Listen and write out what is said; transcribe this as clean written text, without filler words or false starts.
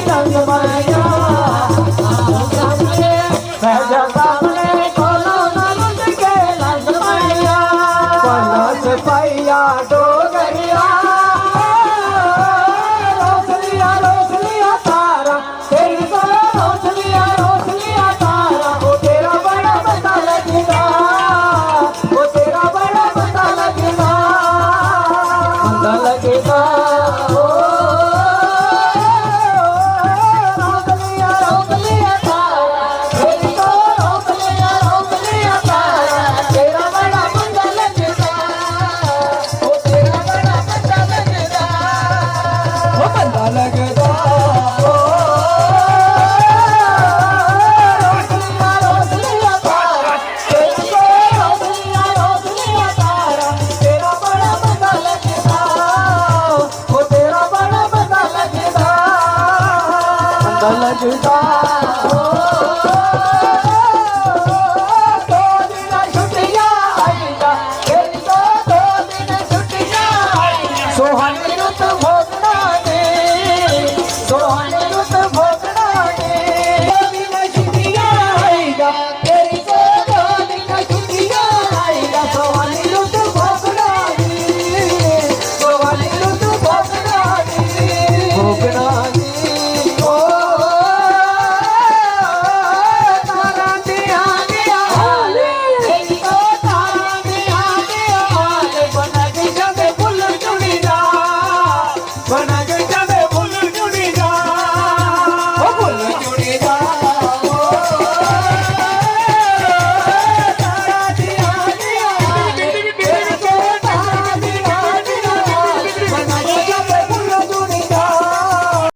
रंग माया सहज सामने कोनो न रुझ के रंग माया पलक पैया डोगरिया रोशनिया रोशनिया तारा तेरी तो रोशनिया रोशनिया तारा ओ तेरा बड़ा पता लगेगा ओ तेरा बड़ा पता लगेगा पता लगेगा रोशनिया रोशनिया तारा तेरी तो रोशनिया रोशनिया तारा तेरा बड़ा पता लगेगा ओ तेरा बड़ा पता लगेगा ओ पता लगेगा रोशनिया रोशनिया तारा तेरी तो रोशनिया रोशनिया तारा तेरा बड़ा पता लगेगा ओ तेरा बड़ा पता लगेगा पता लगेगा